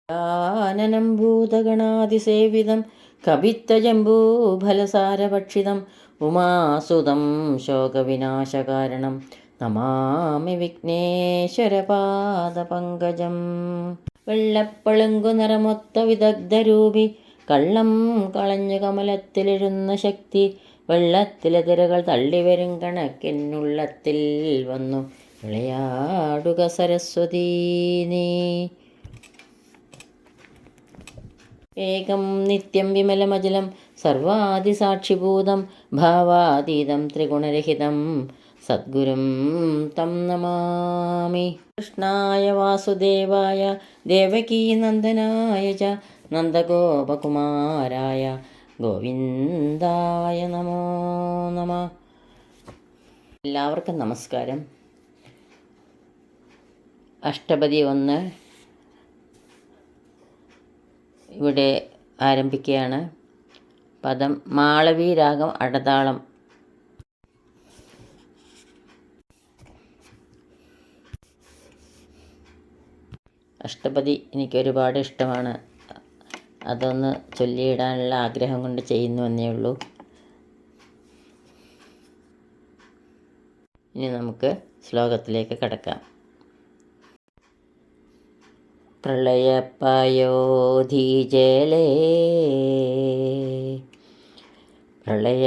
ആനനം ഭൂതഗണാതിസേവിതം കവിത്തജംബൂഫലസാരഭക്ഷിതം ഉമാസുതം ശോകവിനാശകാരണം നമാമി വിഘ്നേശ്വരപാദപങ്കജം. വെള്ളപ്പളുങ്കു നിറമൊത്ത വിദഗ്ധരൂപി കള്ളം കളഞ്ഞു കമലത്തിലിരുന്ന ശക്തി വെള്ളത്തിലെ തിരകൾ തള്ളിവരും കണക്കിനുള്ളത്തിൽ വന്നു വിളയാടുക സരസ്വതീ നീ. ഏകം നിത്യം വിമലമജലം സർവാദിസാക്ഷിഭൂതം ഭാവാതീതം ത്രിഗുണരഹിതം സദ്ഗുരും തം നമാമി. കൃഷ്ണായ വാസുദേവായ ദേവകീനന്ദനായ ച നന്ദഗോപകുമാരായ ഗോവിന്ദായ നമോ നമഃ. എല്ലാവർക്കും നമസ്കാരം. അഷ്ടപതി 1 ഇവിടെ ആരംഭിക്കുകയാണ്. പദം മാളവി രാഗം അടതാളം. അഷ്ടപതി എനിക്കൊരുപാട് ഇഷ്ടമാണ്. അതൊന്ന് ചൊല്ലിയിടാനുള്ള ആഗ്രഹം കൊണ്ട് ചെയ്യുന്നുവെന്നേ ഉള്ളൂ. ഇനി നമുക്ക് ശ്ലോകത്തിലേക്ക് കടക്കാം. പ്രളയപയോധിജലേ പ്രളയപയോധിജലേ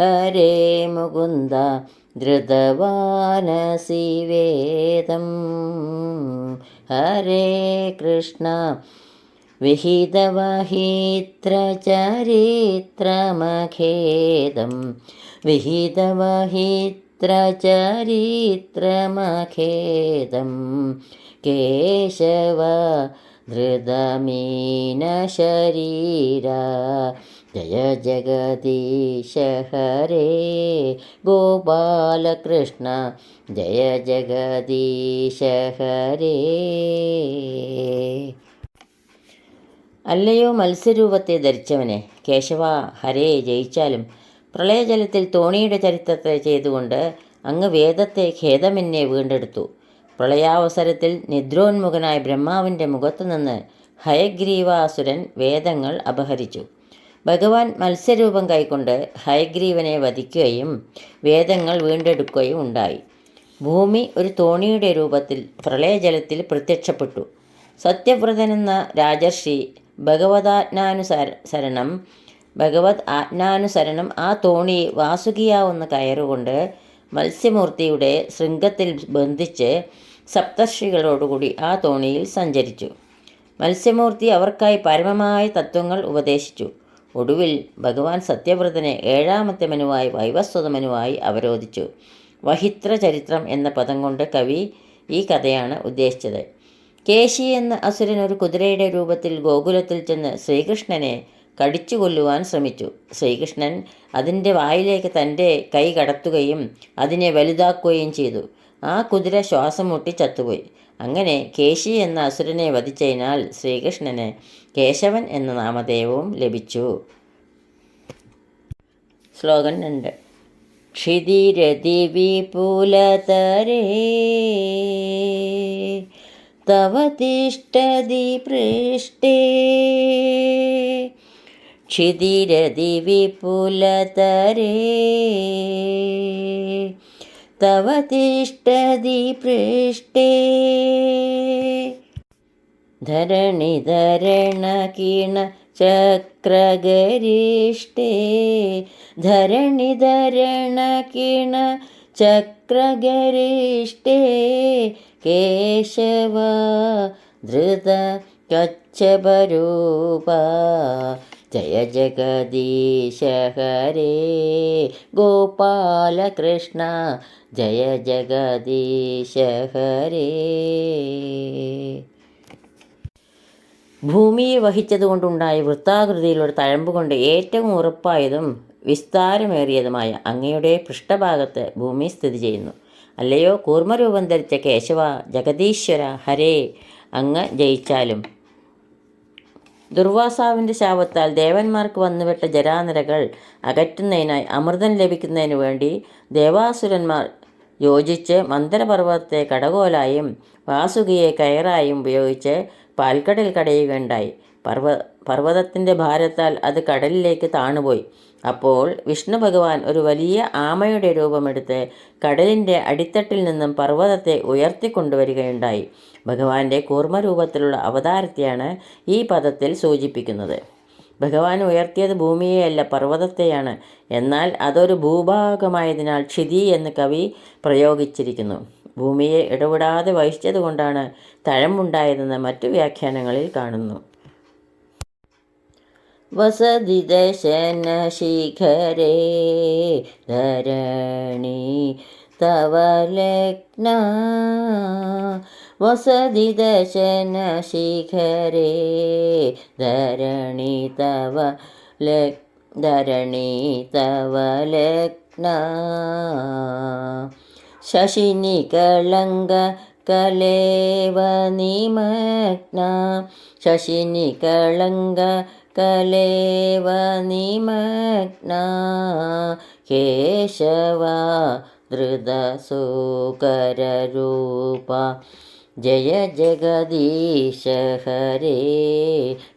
ഹരേ മുകുന്ദ ധൃതവാനസി വേദം ഹരേ കൃഷ്ണ വിഹിതവഹിത്രചരിത്രമഖേദം വിഹിതവഹിത്രചരിത്രമഖേദം കേശവ ധൃതമീനശരീരാ ജയ ജഗദീശ ഹരേ ഗോപാലകൃഷ്ണ ജയ ജഗദീശ ഹരേ. അല്ലയോ മത്സ്യരൂപത്തെ ധരിച്ചവനെ, കേശവ ഹരേ ജയിച്ചാലും പ്രളയജലത്തിൽ തോണിയുടെ ചരിത്രത്തെ ചെയ്തുകൊണ്ട് അങ്ങ് വേദത്തെ ഖേദമെന്നെ വീണ്ടെടുത്തു. പ്രളയാവസരത്തിൽ നിദ്രോന്മുഖനായ ബ്രഹ്മാവിൻ്റെ മുഖത്തുനിന്ന് ഹയഗ്രീവാസുരൻ വേദങ്ങൾ അപഹരിച്ചു. ഭഗവാൻ മത്സ്യരൂപം കൈക്കൊണ്ട് ഹയഗ്രീവനെ വധിക്കുകയും വേദങ്ങൾ വീണ്ടെടുക്കുകയും ഉണ്ടായി. ഭൂമി ഒരു തോണിയുടെ രൂപത്തിൽ പ്രളയജലത്തിൽ പ്രത്യക്ഷപ്പെട്ടു. സത്യവ്രതനെന്ന രാജർഷി ഭഗവത് ആജ്ഞാനുസരണം ആ തോണി വാസുകിയാവുന്ന കയറുകൊണ്ട് മത്സ്യമൂർത്തിയുടെ ശൃംഗത്തിൽ ബന്ധിച്ച് സപ്തർഷികളോടുകൂടി ആ തോണിയിൽ സഞ്ചരിച്ചു. മത്സ്യമൂർത്തി അവർക്കായി പരമമായ തത്വങ്ങൾ ഉപദേശിച്ചു. ഒടുവിൽ ഭഗവാൻ സത്യവ്രതനെ 7ാമത്തെ മനുവായി വൈവസ്വത മനുവായി അവരോധിച്ചു. വഹിത്ര ചരിത്രം എന്ന പദം കൊണ്ട് കവി ഈ കഥയാണ് ഉദ്ദേശിച്ചത്. കേശി എന്ന അസുരൻ ഒരു കുതിരയുടെ രൂപത്തിൽ ഗോകുലത്തിൽ ചെന്ന് ശ്രീകൃഷ്ണനെ കടിച്ചു കൊല്ലുവാൻ ശ്രമിച്ചു. ശ്രീകൃഷ്ണൻ അതിൻ്റെ വായിലേക്ക് തൻ്റെ കൈ കടത്തുകയും അതിനെ വലുതാക്കുകയും ചെയ്തു. ആ കുതിര ശ്വാസം മുട്ടി ചത്തുപോയി. അങ്ങനെ കേശി എന്ന അസുരനെ വധിച്ചതിനാൽ ശ്രീകൃഷ്ണന് കേശവൻ എന്ന നാമധേയവും ലഭിച്ചു. ശ്ലോകം 2. ക്ഷിതിരതി വിപുലതരേ തവ തിഷ്ടതി പൃഷ്ടേ ക്ഷിതിരതി വിപുലതരേ തവ തിഷ്ടതി പൃഷ്ടേ ധരണിധരണകിണ ചക്രഗരിഷ്ടേ ധരണിധരണകിണ ചക്രഗരിഷ്ടേ കേശവ ധൃത കച്ഛപരൂപ ജയ ജഗദീശ ഹരേ ഗോപാലകൃഷ്ണ ജയ ജഗദീശ ഹരേ. ഭൂമിയെ വഹിച്ചതുകൊണ്ടുണ്ടായ വൃത്താകൃതിയിലുള്ള തഴമ്പുകൊണ്ട് ഏറ്റവും ഉറപ്പായതും വിസ്താരമേറിയതുമായ അങ്ങയുടെ പൃഷ്ഠഭാഗത്ത് ഭൂമി സ്ഥിതി ചെയ്യുന്നു. അല്ലയോ കൂർമ്മരൂപം ധരിച്ച കേശവ ജഗദീശ്വര ഹരേ, അങ്ങ് ജയിച്ചാലും. ദുർവാസാവിൻ്റെ ശാപത്താൽ ദേവന്മാർക്ക് വന്നുവിട്ട ജരാനരകൾ അകറ്റുന്നതിനായി അമൃതം ലഭിക്കുന്നതിനു വേണ്ടി ദേവാസുരന്മാർ യോജിച്ച് മന്ദരപർവ്വതത്തെ കടകോലായും വാസുകിയെ കയറായും ഉപയോഗിച്ച് പാൽക്കടൽ കടയുകയുണ്ടായി. പർവ്വതത്തിൻ്റെ ഭാരത്താൽ അത് കടലിലേക്ക് താണുപോയി. അപ്പോൾ വിഷ്ണു ഭഗവാൻ ഒരു വലിയ ആമയുടെ രൂപമെടുത്ത് കടലിൻ്റെ അടിത്തട്ടിൽ നിന്നും പർവ്വതത്തെ ഉയർത്തിക്കൊണ്ടുവരികയുണ്ടായി. ഭഗവാന്റെ കൂർമ്മരൂപത്തിലുള്ള അവതാരത്തെയാണ് ഈ പദത്തിൽ സൂചിപ്പിക്കുന്നത്. ഭഗവാൻ ഉയർത്തിയത് ഭൂമിയെയല്ല, പർവ്വതത്തെയാണ്. എന്നാൽ അതൊരു ഭൂഭാഗമായതിനാൽ ക്ഷിതി എന്ന് കവി പ്രയോഗിച്ചിരിക്കുന്നു. ഭൂമിയെ ഇടപെടാതെ വഹിച്ചതുകൊണ്ടാണ് തഴമ്പുണ്ടായതെന്ന് മറ്റു വ്യാഖ്യാനങ്ങളിൽ കാണുന്നു. വസതി ദശന ശിഖരേ ധരണി തവ ലഗ്ന. വസതി ദശന ശിഖരേ ധരണി തവ ലഗ്ന. ശശിനി കളങ്ക കലേവ നിമഗ്ന. ശശിനി കളങ്ക കലേവ നിമഗ്ന. കേശവ ധൃതസൂകരരൂപ ജയ ജഗദീശ ഹരേ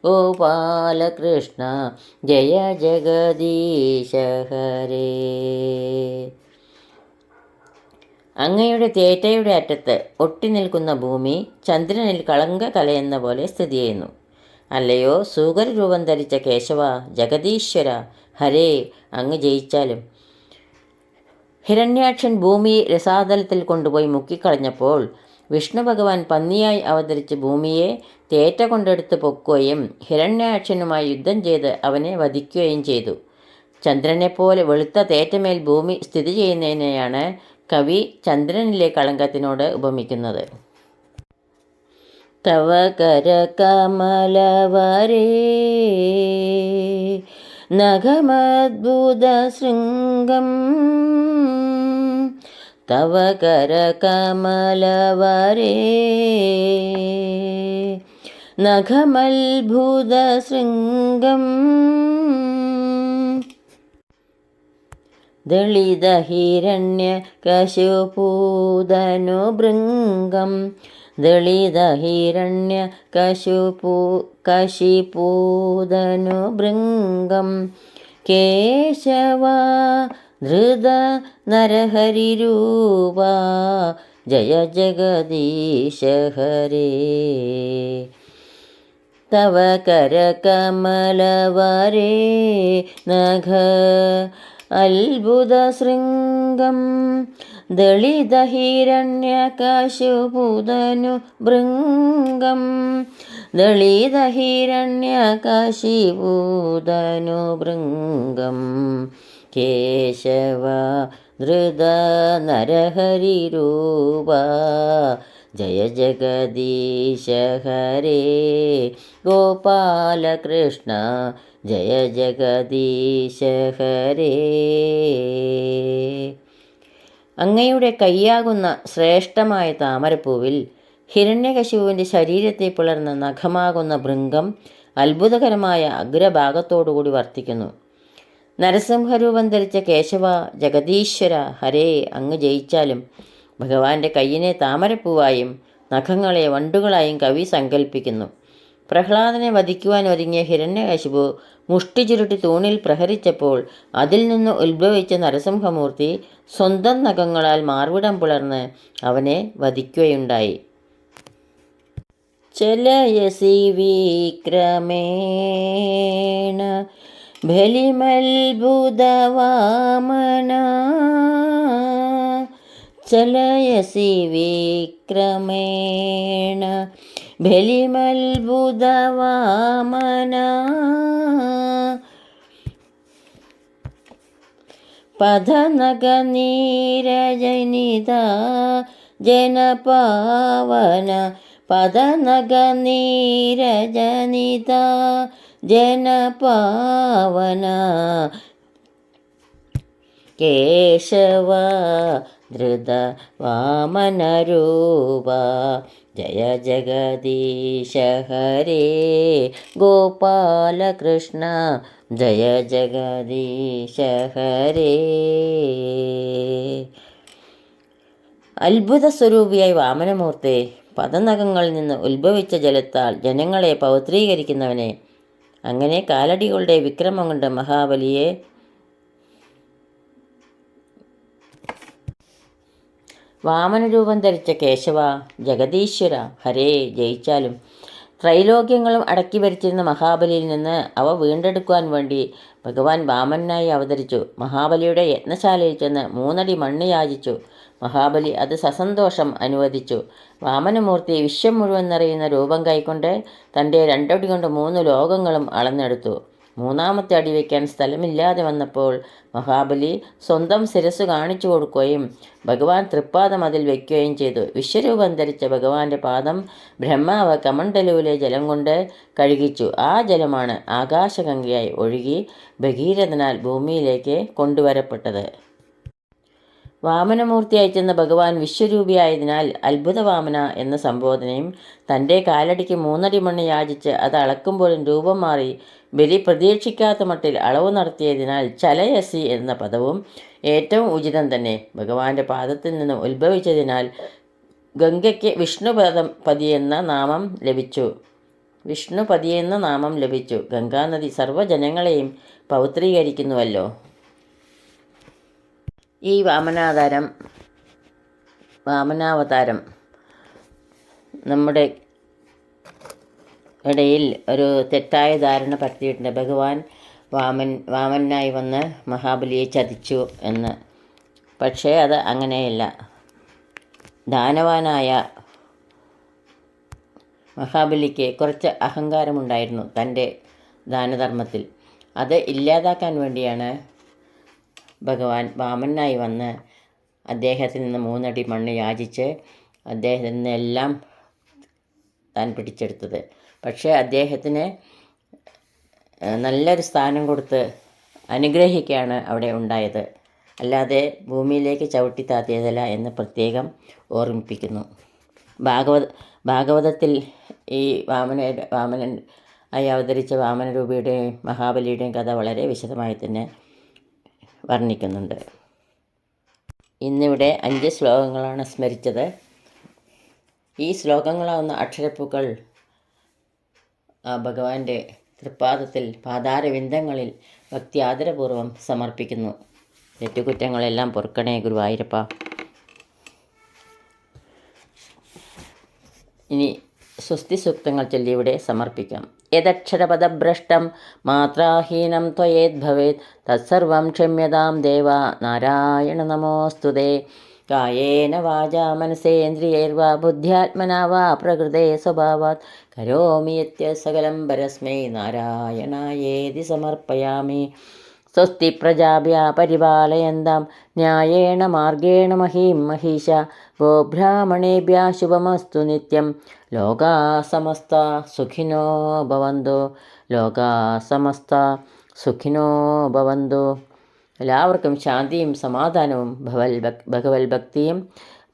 ഗോപാലകൃഷ്ണ ജയ ജഗദീശ ഹരേ. അങ്ങയുടെ തേറ്റയുടെ അറ്റത്ത് ഒട്ടി നിൽക്കുന്ന ഭൂമി ചന്ദ്രനിൽ കളങ്ക കലയെന്ന പോലെ സ്ഥിതി ചെയ്യുന്നു. അല്ലയോ സൂകര രൂപം ധരിച്ച കേശവ, ജഗദീശ്വര, ഹരേ, അങ്ങ് ജയിച്ചാലും. ഹിരണ്യാക്ഷൻ ഭൂമിയെ രസാതലത്തിൽ കൊണ്ടുപോയി മുക്കിക്കളഞ്ഞപ്പോൾ വിഷ്ണു ഭഗവാൻ പന്നിയായി അവതരിച്ച് ഭൂമിയെ തേറ്റ കൊണ്ടെടുത്ത് പൊക്കുകയും ഹിരണ്യാക്ഷനുമായി യുദ്ധം ചെയ്ത് അവനെ വധിക്കുകയും ചെയ്തു. ചന്ദ്രനെപ്പോലെ വെളുത്ത തേറ്റമേൽ ഭൂമി സ്ഥിതി ചെയ്യുന്നതിനെയാണ് കവി ചന്ദ്രനിലെ കളങ്കത്തിനോട് ഉപമിക്കുന്നത്. തവ കരകമലവരേ നഖമദ്ഭുതശൃംഗം. തവ കരകമലവരേ നഖമത്ഭുതശൃംഗം. ദളിതഹിരണ്യകശിപൂതനുഭൃംഗം. ദളിതഹിരണ്യകശിപൂതനുഭൃംഗം. കേശവ ധൃത നരഹരിരൂപ ജയ ജഗദീശ ഹരേ. തവ കരകമലവരേ നഖ അത്ഭുതശൃംഗം. ദളിതഹിരണ്യകശിപൂതനുഭൃംഗം. ദളിതഹിരണ്യകശിപൂതനുഭൃംഗം. കേശവ ധൃത നരഹരിരൂപ ജയ ജഗദീശ ഹരേ ഗോപാലകൃഷ്ണ ജയ ജഗദീശ ഹരേ. അങ്ങയുടെ കൈയാകുന്ന ശ്രേഷ്ഠമായ താമരപ്പൂവിൽ ഹിരണ്യകശിപുവിൻ്റെ ശരീരത്തെ പിളർന്ന നഖമാകുന്ന ഭൃംഗം അത്ഭുതകരമായ അഗ്രഭാഗത്തോടുകൂടി വർത്തിക്കുന്നു. നരസിംഹരൂപം ധരിച്ച കേശവ, ജഗദീശ്വര, ഹരേ, അങ്ങ് ജയിച്ചാലും. ഭഗവാന്റെ കയ്യിനെ താമരപ്പൂവായും നഖങ്ങളെ വണ്ടുകളായും കവി സങ്കല്പിക്കുന്നു. പ്രഹ്ലാദനെ വധിക്കുവാൻ ഒരുങ്ങിയ ഹിരണ്യകശിപു മുഷ്ടി ചുരുട്ടി തൂണിൽ പ്രഹരിച്ചപ്പോൾ അതിൽ നിന്ന് ഉത്ഭവിച്ച നരസിംഹമൂർത്തി സ്വന്തം നഖങ്ങളാൽ മാർവിടം പിളർന്ന് അവനെ വധിക്കുകയുണ്ടായി. ചലയസി വിക്രമേണ ബലിമത്ഭുതവാമന. ചലയസി വിക്രമേണ ബലിമത്ഭുതവാമന. പദനഗനീരജനിത ജനപാവന. പദനഗനീരജനിത ജനപാവന. കേശവ ധൃത വാമനരൂപ ജയ ജഗദീശ ഹരേ ഗോപാലകൃഷ്ണ ജയ ജഗദീശ ഹരേ. അത്ഭുത സ്വരൂപിയായി വാമനമൂർത്തി, പദനഖങ്ങളിൽ നിന്ന് ഉത്ഭവിച്ച ജലത്താൽ ജനങ്ങളെ പൗത്രീകരിക്കുന്നവനെ, അങ്ങനെ കാലടികളുടെ വിക്രമം കൊണ്ട് മഹാബലിയെ വാമനരൂപം ധരിച്ച കേശവ, ജഗദീശ്വര, ഹരേ, ജയിച്ചാലും ത്രൈലോക്യങ്ങളും അടക്കി ഭരിച്ചിരുന്ന മഹാബലിയിൽ നിന്ന് അവ വീണ്ടെടുക്കുവാൻ വേണ്ടി ഭഗവാൻ വാമനായി അവതരിച്ചു. മഹാബലിയുടെ യജ്ഞശാലയിൽ ചെന്ന് 3 അടി മണ്ണ് യാചിച്ചു. മഹാബലി അത് സസന്തോഷം അനുവദിച്ചു. വാമനമൂർത്തി വിശ്വം മുഴുവൻ നിറയുന്ന രൂപം കൈക്കൊണ്ട് തൻ്റെ 2 അടി കൊണ്ട് 3 ലോകങ്ങളും അളന്നെടുത്തു. 3-ാമത്തെ അടി വയ്ക്കാൻ സ്ഥലമില്ലാതെ വന്നപ്പോൾ മഹാബലി സ്വന്തം ശിരസ് കാണിച്ചു കൊടുക്കുകയും ഭഗവാൻ തൃപ്പാദം അതിൽ വയ്ക്കുകയും ചെയ്തു. വിശ്വരൂപം ധരിച്ച ഭഗവാന്റെ പാദം ബ്രഹ്മാവ് കമണ്ഡലുവിലെ ജലം കൊണ്ട് കഴുകിച്ചു. ആ ജലമാണ് ആകാശഗംഗയായി ഒഴുകി ഭഗീരഥനാൽ ഭൂമിയിലേക്ക് കൊണ്ടുവരപ്പെട്ടത്. വാമനമൂർത്തിയായി ചെന്ന ഭഗവാൻ വിശ്വരൂപിയായതിനാൽ അത്ഭുതവാമന എന്ന സംബോധനയും, തൻ്റെ കാലടിക്ക് 3 അടി മണ്ണ് യാചിച്ച് അത് അളക്കുമ്പോഴും രൂപം മാറി ബലി പ്രതീക്ഷിക്കാത്ത മട്ടിൽ അളവ് നടത്തിയതിനാൽ ചലയസി എന്ന പദവും ഏറ്റവും ഉചിതം തന്നെ. ഭഗവാന്റെ പാദത്തിൽ നിന്ന് ഉത്ഭവിച്ചതിനാൽ ഗംഗയ്ക്ക് വിഷ്ണുപതിയെന്ന നാമം ലഭിച്ചു. ഗംഗാനദി സർവ്വജനങ്ങളെയും പൗത്രീകരിക്കുന്നുവല്ലോ. ഈ വാമനാവതാരം നമ്മുടെ ഇടയിൽ ഒരു തെറ്റായ ധാരണ പരത്തിയിട്ടുണ്ട്. ഭഗവാൻ വാമനായി വന്ന് മഹാബലിയെ ചതിച്ചു എന്ന്. പക്ഷേ അത് അങ്ങനെയല്ല. ദാനവാനായ മഹാബലിക്ക് കുറച്ച് അഹങ്കാരമുണ്ടായിരുന്നു തൻ്റെ ദാനധർമ്മത്തിൽ. അത് ഇല്ലാതാക്കാൻ വേണ്ടിയാണ് ഭഗവാൻ വാമനായി വന്ന് അദ്ദേഹത്തിൽ നിന്ന് 3 അടി മണ്ണ് യാചിച്ച് അദ്ദേഹത്തിൽ നിന്നെല്ലാം താൻ പിടിച്ചെടുത്തത്. പക്ഷേ അദ്ദേഹത്തിന് നല്ലൊരു സ്ഥാനം കൊടുത്ത് അനുഗ്രഹിക്കുകയാണ് അവിടെ ഉണ്ടായത്, അല്ലാതെ ഭൂമിയിലേക്ക് ചവിട്ടി താത്തിയതല്ല എന്ന് പ്രത്യേകം ഓർമ്മിപ്പിക്കുന്നു. ഭാഗവതത്തിൽ ഈ വാമനൻ ആയി അവതരിച്ച വാമനരൂപിയുടെയും മഹാബലിയുടെയും കഥ വളരെ വിശദമായി തന്നെ വർണ്ണിക്കുന്നുണ്ട്. ഇന്നിവിടെ 5 ശ്ലോകങ്ങളാണ് സ്മരിച്ചത്. ഈ ശ്ലോകങ്ങളാവുന്ന അക്ഷരപ്പൂക്കൾ ഭഗവാന്റെ തൃപ്പാദത്തിൽ പാതാരവിന്ദങ്ങളിൽ ഭക്തി ആദരപൂർവ്വം സമർപ്പിക്കുന്നു. തെറ്റുകുറ്റങ്ങളെല്ലാം പൊറുക്കണേ ഗുരുവായൂരപ്പ. ഇനി സ്വസ്തി സൂക്തങ്ങൾ ചൊല്ലി ഇവിടെ സമർപ്പിക്കാം. യദക്ഷരപദഭ്രഷ്ടം മാത്രാഹീനം ത്വയേദ് ഭവേത് തത്സർവം ക്ഷമ്യതാം ദേവ നാരായണ നമോസ്തുതേ. കായേന വാചാ മനസേന്ദ്രിയൈർവാ ബുദ്ധ്യാത്മനാ വാ പ്രകൃതേ സ്വഭാവാത് കരോമി യത്സകലം പരസ്മൈ നാരായണായേതി സമർപ്പയാമി. സ്വസ്തി പ്രജാഭ്യ പരിപാലയന്താം ന്യായേണ മാർഗേണ മഹീം മഹീശ. ഗോബ്രാഹ്മണേഭ്യ ശുഭമസ്തു നിത്യം. ലോകാ സമസ്ത സുഖിനോ ഭവന്തു. ലോകാ സമസ്ത സുഖിനോ ഭവന്തു. എല്ലാവർക്കും ശാന്തിയും സമാധാനവും ഭഗവത് ഭക്തിയും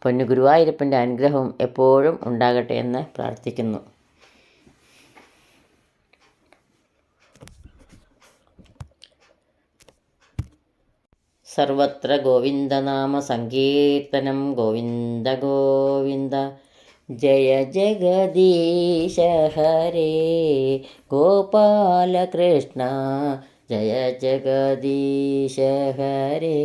പൊന്നു ഗുരുവായൂരപ്പൻ്റെ അനുഗ്രഹവും എപ്പോഴും ഉണ്ടാകട്ടെ എന്ന് പ്രാർത്ഥിക്കുന്നു. സർവത്ര ഗോവിന്ദനാമ സങ്കീർത്തനം. ഗോവിന്ദ ഗോവിന്ദ. ജയ ജഗദീശ ഹരേ ഗോപാലകൃഷ്ണ. ജയ ജഗദീശ ഹരേ.